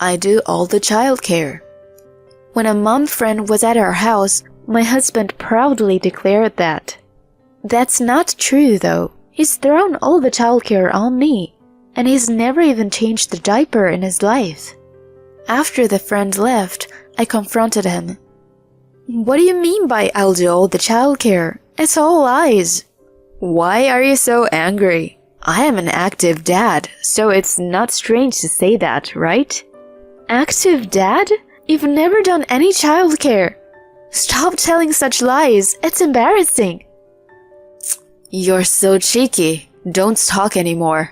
I do all the childcare." When a mom friend was at our house, my husband proudly declared that. That's not true though. He's thrown all the childcare on me, and he's never even changed the diaper in his life. After the friend left, I confronted him. "What do you mean by I'll do all the childcare? It's all lies." "Why are you so angry? I am an active dad, so it's not strange to say that, right?" "Active dad? You've never done any childcare. Stop telling such lies. It's embarrassing." "You're so cheeky. Don't talk anymore."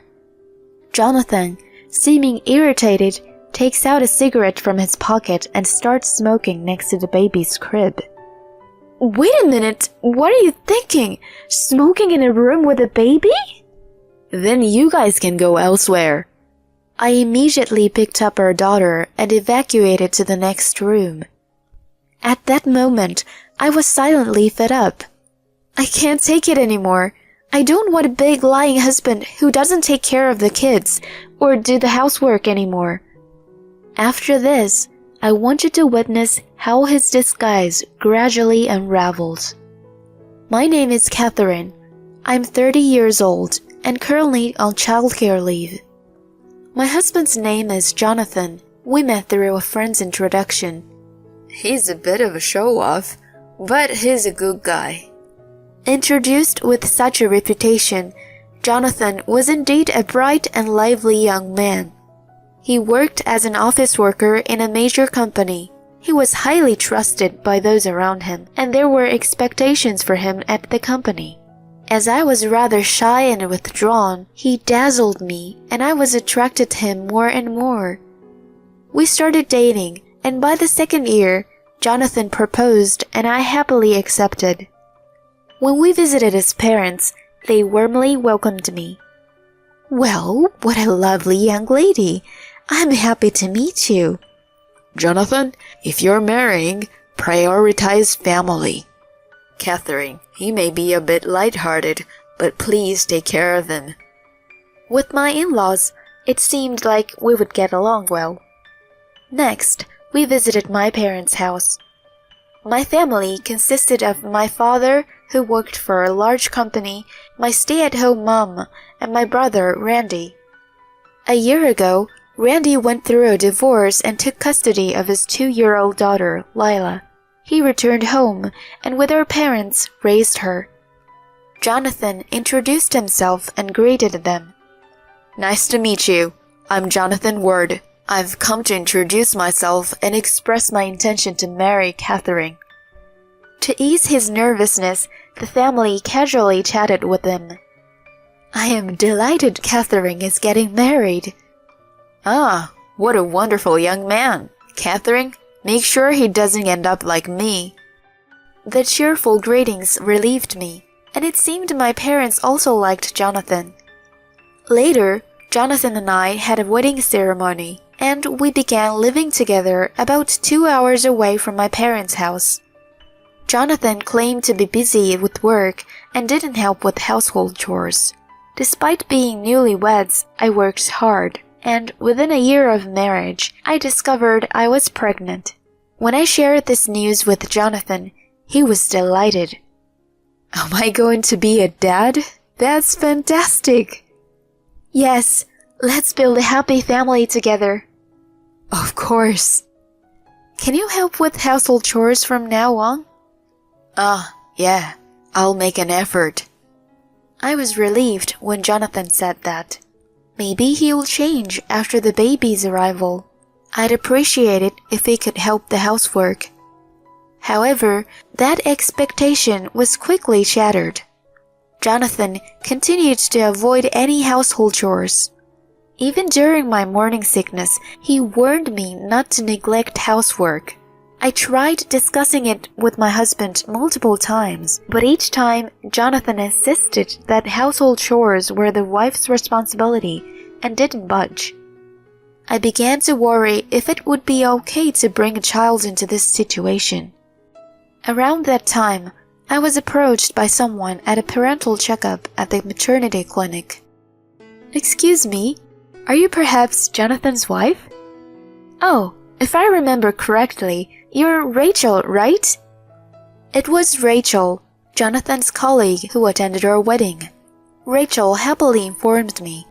Jonathan, seeming irritated, takes out a cigarette from his pocket and starts smoking next to the baby's crib. "Wait a minute, what are you thinking? Smoking in a room with a baby?" "Then you guys can go elsewhere." I immediately picked up our daughter and evacuated to the next room. At that moment, I was silently fed up. I can't take it anymore. I don't want a big lying husband who doesn't take care of the kids or do the housework anymore. After this, I want you to witness how his disguise gradually unravels. My name is Catherine. I'm 30 years old and currently on childcare leave. My husband's name is Jonathan. We met through a friend's introduction. He's a bit of a show-off, but he's a good guy. Introduced with such a reputation, Jonathan was indeed a bright and lively young man. He worked as an office worker in a major company. He was highly trusted by those around him, and there were expectations for him at the company. As I was rather shy and withdrawn, he dazzled me, and I was attracted to him more and more. We started dating, and by the second year, Jonathan proposed, and I happily accepted. When we visited his parents, they warmly welcomed me. "Well, what a lovely young lady. I'm happy to meet you." "Jonathan, if you're marrying, prioritize family." "Catherine, he may be a bit light-hearted, but please take care of him." With my in-laws, it seemed like we would get along well. Next, we visited my parents' house. My family consisted of my father, who worked for a large company, my stay-at-home mom, and my brother, Randy. A year ago, Randy went through a divorce and took custody of his 2-year-old daughter, Lila. He returned home and with our parents raised her. Jonathan introduced himself and greeted them. "Nice to meet you. I'm Jonathan Ward. I've come to introduce myself and express my intention to marry Catherine." To ease his nervousness, the family casually chatted with him. "I am delighted Catherine is getting married." "Ah, what a wonderful young man. Catherine, make sure he doesn't end up like me." The cheerful greetings relieved me, and it seemed my parents also liked Jonathan. Later, Jonathan and I had a wedding ceremony, and we began living together about 2 hours away from my parents' house. Jonathan claimed to be busy with work and didn't help with household chores. Despite being newlyweds, I worked hard, and within a year of marriage, I discovered I was pregnant. When I shared this news with Jonathan, he was delighted. "Am I going to be a dad? That's fantastic." "Yes, let's build a happy family together." "Of course." "Can you help with household chores from now on?" Yeah, I'll make an effort." I was relieved when Jonathan said that. Maybe he'll change after the baby's arrival. I'd appreciate it if he could help the housework. However, that expectation was quickly shattered. Jonathan continued to avoid any household chores. Even during my morning sickness, he warned me not to neglect housework. I tried discussing it with my husband multiple times, but each time Jonathan insisted that household chores were the wife's responsibility and didn't budge. I began to worry if it would be okay to bring a child into this situation. Around that time, I was approached by someone at a parental checkup at the maternity clinic. "Excuse me, are you perhaps Jonathan's wife?" Oh, if I remember correctly, you're Rachel, right? It was Rachel, Jonathan's colleague who attended our wedding. Rachel happily informed me.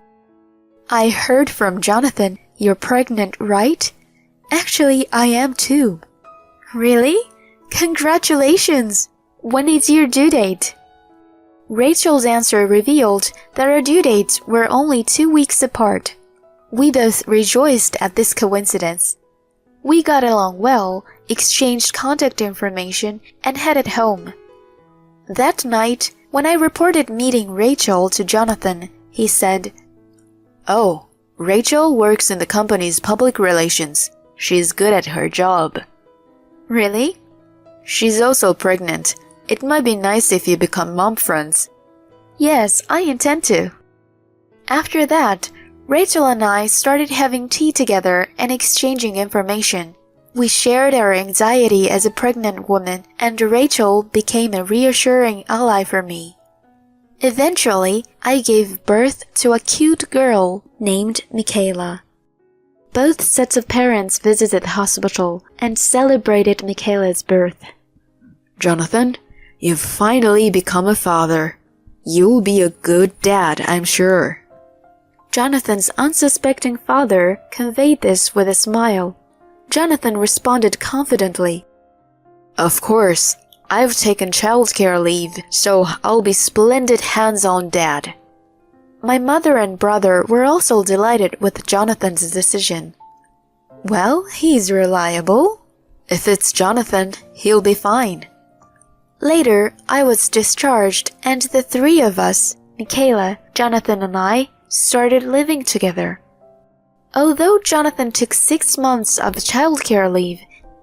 I heard from Jonathan you're pregnant, right? Actually, I am too. Really? Congratulations! When is your due date? Rachel's answer revealed that our due dates were only 2 weeks apart. We both rejoiced at this coincidence. We got along well, exchanged contact information, and headed home. That night, when I reported meeting Rachel to Jonathan, he said, "Oh, Rachel works in the company's public relations. She's good at her job." Really? She's also pregnant. It might be nice if you become mom friends. Yes, I intend to. After that, Rachel and I started having tea together and exchanging information. We shared our anxiety as a pregnant woman, and Rachel became a reassuring ally for me. Eventually, I gave birth to a cute girl named Michaela. Both sets of parents visited the hospital and celebrated Michaela's birth. "Jonathan, you've finally become a father. You'll be a good dad, I'm sure." Jonathan's unsuspecting father conveyed this with a smile. Jonathan responded confidently. "Of course, I've taken childcare leave, so I'll be splendid hands-on dad." My mother and brother were also delighted with Jonathan's decision. Well, he's reliable. If it's Jonathan, he'll be fine. Later, I was discharged, and the three of us, Michaela, Jonathan, and I, started living together. Although Jonathan took 6 months of childcare leave,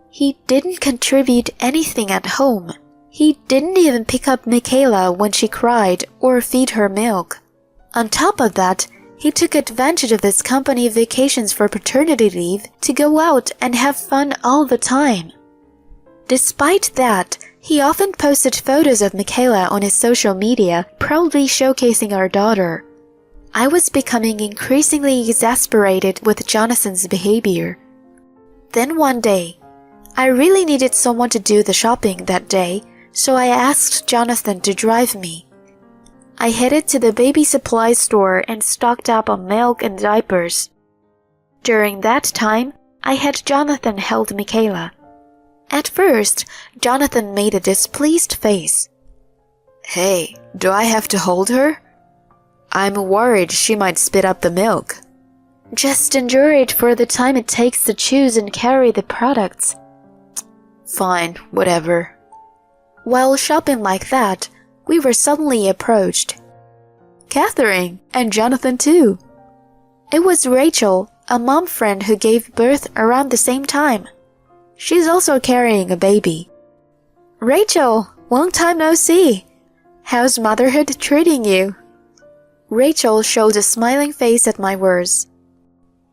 he didn't contribute anything at home. He didn't even pick up Michaela when she cried or feed her milk. On top of that, he took advantage of his company vacations for paternity leave to go out and have fun all the time. Despite that, he often posted photos of Michaela on his social media, proudly showcasing our daughter. I was becoming increasingly exasperated with Jonathan's behavior. Then one day, I really needed someone to do the shopping that day, so I asked Jonathan to drive me. I headed to the baby supply store and stocked up on milk and diapers. During that time, I had Jonathan hold Michaela. At first, Jonathan made a displeased face. "Hey, do I have to hold her? I'm worried she might spit up the milk." Just endure it for the time it takes to choose and carry the products. Fine, whatever. While shopping like that, we were suddenly approached. Catherine, and Jonathan too. It was Rachel, a mom friend who gave birth around the same time. She's also carrying a baby. Rachel, long time no see. How's motherhood treating you? Rachel showed a smiling face at my words.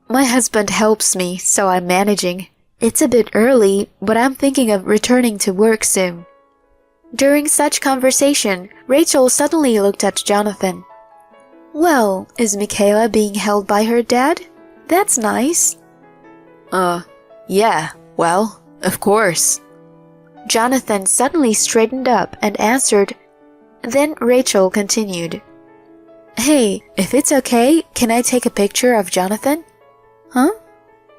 My husband helps me, so I'm managing. It's a bit early, but I'm thinking of returning to work soon. During such conversation, Rachel suddenly looked at Jonathan. Well, is Michaela being held by her dad? That's nice. Yeah, well, of course. Jonathan suddenly straightened up and answered. Then Rachel continued. Hey, if it's okay, can I take a picture of Jonathan? Huh?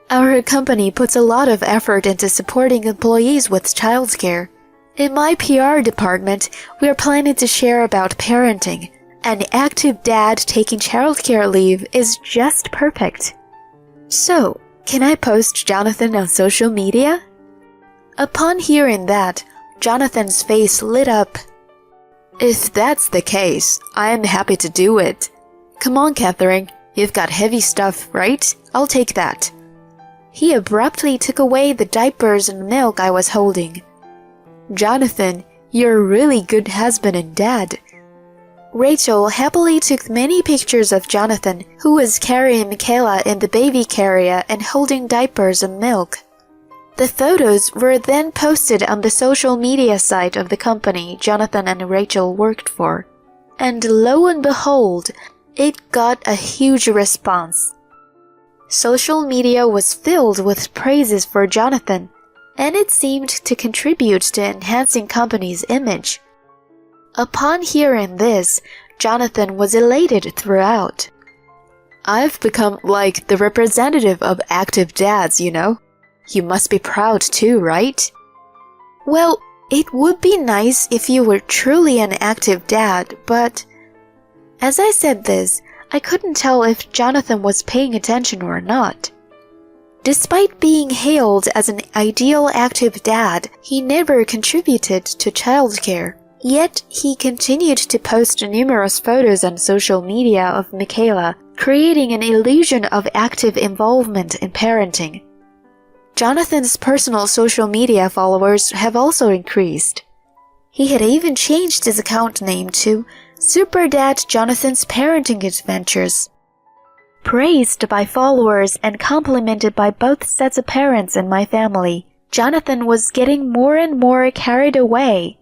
Our company puts a lot of effort into supporting employees with childcare. In my PR department, we are planning to share about parenting. An active dad taking childcare leave is just perfect. So, can I post Jonathan on social media? Upon hearing that, Jonathan's face lit up. If that's the case, I am happy to do it. Come on, Catherine. You've got heavy stuff, right? I'll take that. He abruptly took away the diapers and milk I was holding. Jonathan, you're a really good husband and dad. Rachel happily took many pictures of Jonathan, who was carrying Michaela in the baby carrier and holding diapers and milk. The photos were then posted on the social media site of the company Jonathan and Rachel worked for. And lo and behold, it got a huge response. Social media was filled with praises for Jonathan, and it seemed to contribute to enhancing company's image. Upon hearing this, Jonathan was elated throughout. I've become like the representative of active dads, you know. You must be proud too, right? Well, it would be nice if you were truly an active dad, but… As I said this, I couldn't tell if Jonathan was paying attention or not. Despite being hailed as an ideal active dad, he never contributed to childcare. Yet, he continued to post numerous photos on social media of Michaela, creating an illusion of active involvement in parenting. Jonathan's personal social media followers have also increased. He had even changed his account name to Super Dad Jonathan's Parenting Adventures. Praised by followers and complimented by both sets of parents and my family, Jonathan was getting more and more carried away.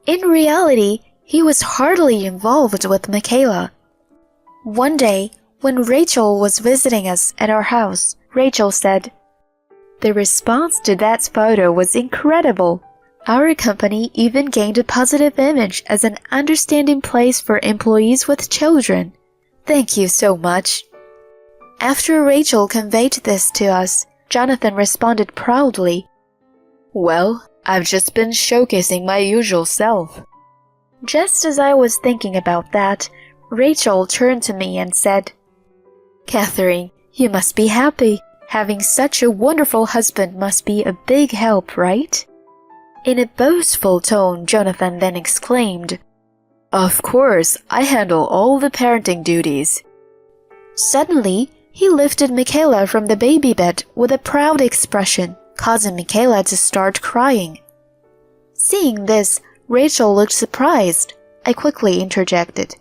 In reality, he was hardly involved with Michaela. One day, when Rachel was visiting us at our house, Rachel said, "The response to that photo was incredible. Our company even gained a positive image as an understanding place for employees with children. Thank you so much." After Rachel conveyed this to us, Jonathan responded proudly, "Well, I've just been showcasing my usual self." Just as I was thinking about that, Rachel turned to me and said, "Catherine, you must be happy. Having such a wonderful husband must be a big help, right?" In a boastful tone, Jonathan then exclaimed, "Of course, I handle all the parenting duties." Suddenly, he lifted Michaela from the baby bed with a proud expression, causing Michaela to start crying. Seeing this, Rachel looked surprised. I quickly interjected,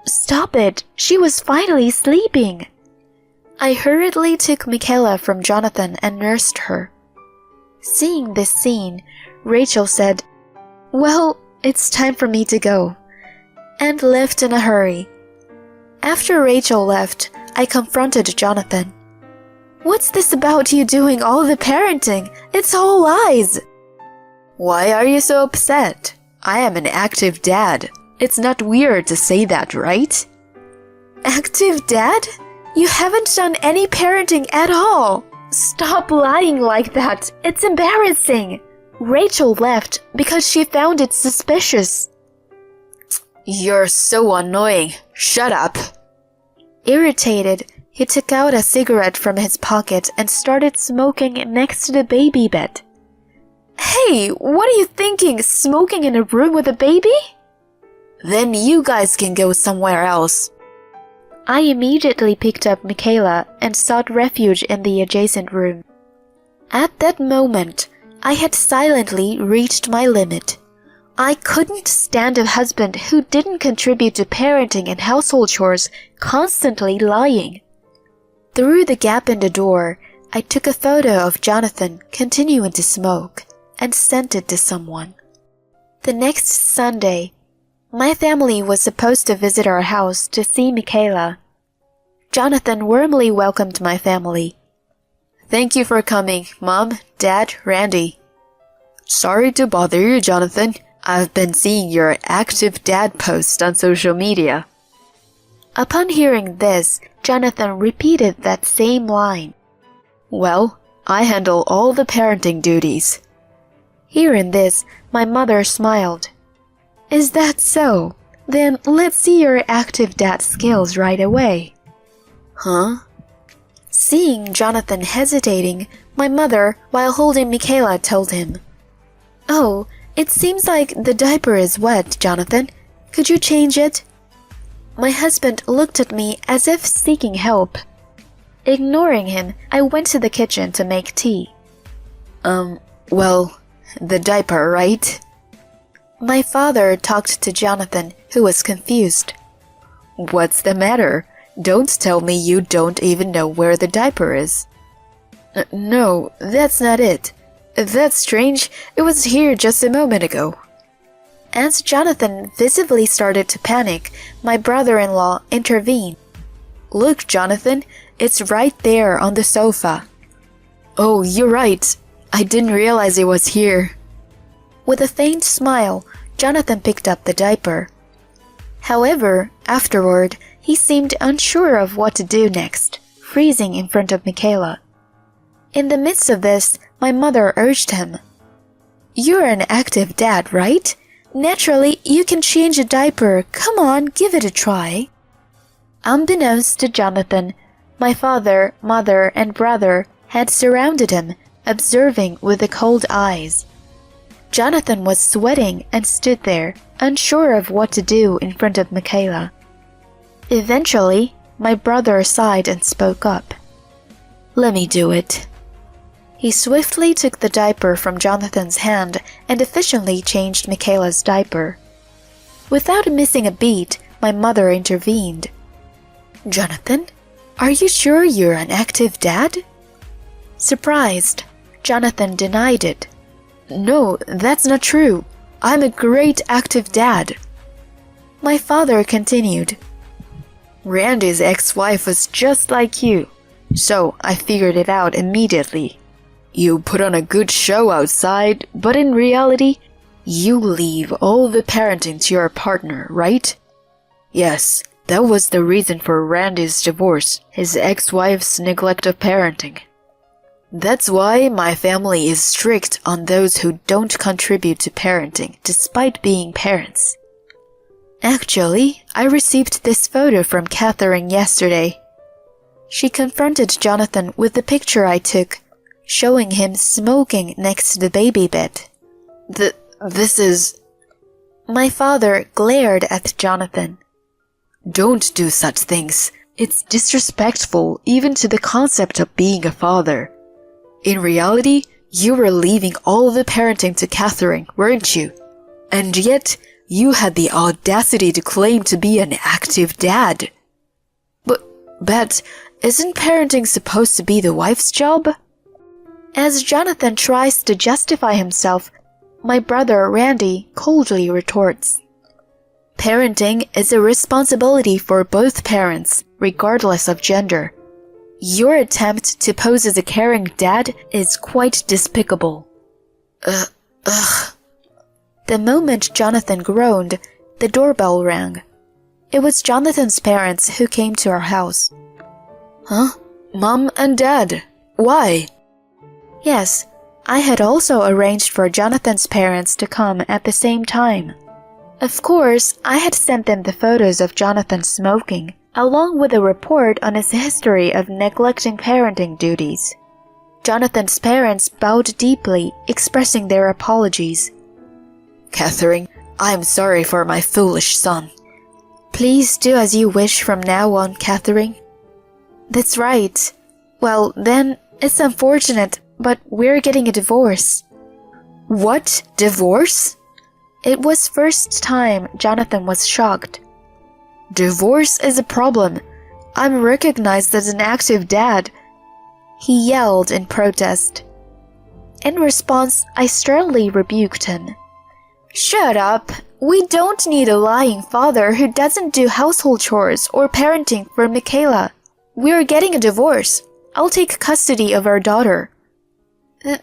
"Stop it! She was finally sleeping!" I hurriedly took Michaela from Jonathan and nursed her. Seeing this scene, Rachel said, "Well, it's time for me to go," and left in a hurry. After Rachel left, I confronted Jonathan. "What's this about you doing all the parenting? It's all lies!" "Why are you so upset? I am an active dad. It's not weird to say that, right?" "Active dad? You haven't done any parenting at all. Stop lying like that. It's embarrassing." Rachel left because she found it suspicious. "You're so annoying. Shut up." Irritated, he took out a cigarette from his pocket and started smoking next to the baby bed. "Hey, what are you thinking? Smoking in a room with a baby?" "Then you guys can go somewhere else." I immediately picked up Michaela and sought refuge in the adjacent room. At that moment, I had silently reached my limit. I couldn't stand a husband who didn't contribute to parenting and household chores, constantly lying. Through the gap in the door, I took a photo of Jonathan continuing to smoke and sent it to someone. The next Sunday, my family was supposed to visit our house to see Michaela. Jonathan warmly welcomed my family. "Thank you for coming, Mom, Dad, Randy." "Sorry to bother you, Jonathan. I've been seeing your active dad posts on social media." Upon hearing this, Jonathan repeated that same line. "Well, I handle all the parenting duties." Hearing this, my mother smiled. "Is that so? Then let's see your active dad skills right away." "Huh?" Seeing Jonathan hesitating, my mother, while holding Michaela, told him, "Oh, it seems like the diaper is wet, Jonathan. Could you change it?" My husband looked at me as if seeking help. Ignoring him, I went to the kitchen to make tea. Well, the diaper, right?" My father talked to Jonathan, who was confused. "What's the matter? Don't tell me you don't even know where the diaper is." No, that's not it. That's strange. It was here just a moment ago." As Jonathan visibly started to panic, my brother-in-law intervened. "Look, Jonathan, It's right there on the sofa. Oh, you're right. I didn't realize it was here. With a faint smile, Jonathan picked up the diaper. However, afterward, he seemed unsure of what to do next, freezing in front of Michaela. In the midst of this, my mother urged him. You're an active dad, right? Naturally, you can change a diaper. Come on, give it a try. Unbeknownst to Jonathan, my father, mother, and brother had surrounded him, observing with the cold eyes. Jonathan was sweating and stood there, unsure of what to do in front of Michaela. Eventually, my brother sighed and spoke up. Let me do it. He swiftly took the diaper from Jonathan's hand and efficiently changed Michaela's diaper. Without missing a beat, my mother intervened. Jonathan, are you sure you're an active dad? Surprised, Jonathan denied it. No, that's not true. I'm a great active dad. My father continued. Randy's ex-wife was just like you, so I figured it out immediately. You put on a good show outside, but in reality, you leave all the parenting to your partner, right? Yes, that was the reason for Randy's divorce, his ex-wife's neglect of parenting. That's why my family is strict on those who don't contribute to parenting despite being parents. Actually, I received this photo from Catherine yesterday. She confronted Jonathan with the picture I took, showing him smoking next to the baby bed. This is... My father glared at Jonathan. Don't do such things. It's disrespectful even to the concept of being a father. In reality, you were leaving all the parenting to Catherine, weren't you? And yet, you had the audacity to claim to be an active dad. But isn't parenting supposed to be the wife's job? As Jonathan tries to justify himself, my brother Randy coldly retorts. Parenting is a responsibility for both parents, regardless of gender. Your attempt to pose as a caring dad is quite despicable. The moment Jonathan groaned, the doorbell rang. It was Jonathan's parents who came to our house. Huh? Mom and Dad? Why? Yes, I had also arranged for Jonathan's parents to come at the same time. Of course, I had sent them the photos of Jonathan smoking, along with a report on his history of neglecting parenting duties. Jonathan's parents bowed deeply, expressing their apologies. Catherine, I am sorry for my foolish son. Please do as you wish from now on, Catherine. That's right. Well, then, it's unfortunate, but we're getting a divorce. What? Divorce? It was first time Jonathan was shocked. Divorce is a problem. I'm recognized as an active dad. He yelled in protest. In response, I sternly rebuked him. Shut up. We don't need a lying father who doesn't do household chores or parenting for Michaela. We're getting a divorce. I'll take custody of our daughter.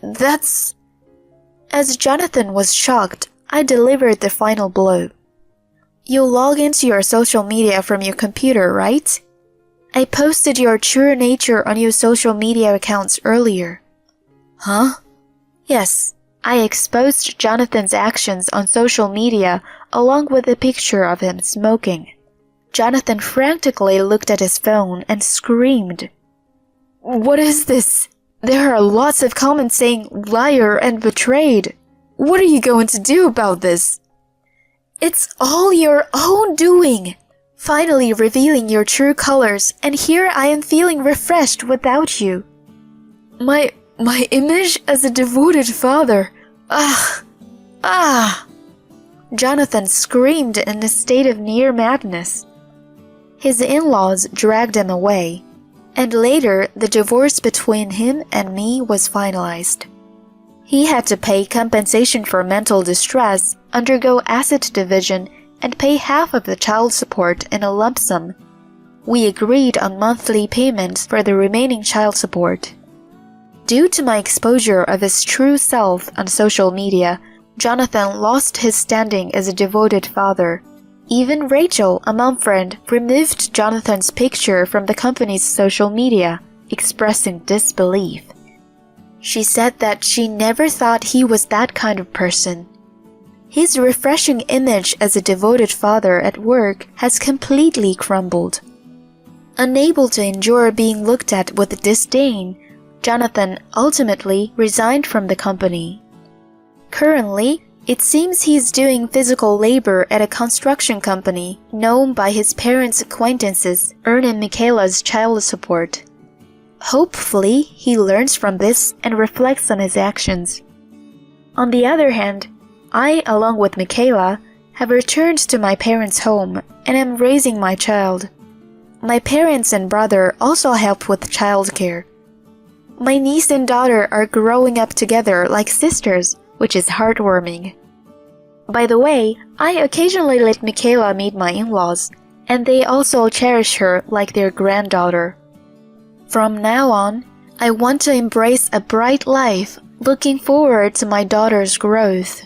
That's... As Jonathan was shocked, I delivered the final blow. You'll log into your social media from your computer, right? I posted your true nature on your social media accounts earlier. Huh? Yes, I exposed Jonathan's actions on social media along with a picture of him smoking. Jonathan frantically looked at his phone and screamed. What is this? There are lots of comments saying liar and betrayed. What are you going to do about this? It's all your own doing. Finally revealing your true colors, and here I am feeling refreshed without you. My image as a devoted father. Jonathan screamed in a state of near madness. His in-laws dragged him away, and later the divorce between him and me was finalized. He had to pay compensation for mental distress, undergo asset division, and pay half of the child support in a lump sum. we agreed on monthly payments for the remaining child support. Due to my exposure of his true self on social media, Jonathan lost his standing as a devoted father. Even Rachel, a mom friend, removed Jonathan's picture from the company's social media, expressing disbelief. She said that she never thought he was that kind of person. His refreshing image as a devoted father at work has completely crumbled. Unable to endure being looked at with disdain, Jonathan ultimately resigned from the company. Currently, it seems he's doing physical labor at a construction company known by his parents' acquaintances, earning Michaela's child support. Hopefully, he learns from this and reflects on his actions. On the other hand, I, along with Michaela, have returned to my parents' home and am raising my child. My parents and brother also help with childcare. My niece and daughter are growing up together like sisters, which is heartwarming. By the way, I occasionally let Michaela meet my in-laws, and they also cherish her like their granddaughter. From now on, I want to embrace a bright life, looking forward to my daughter's growth.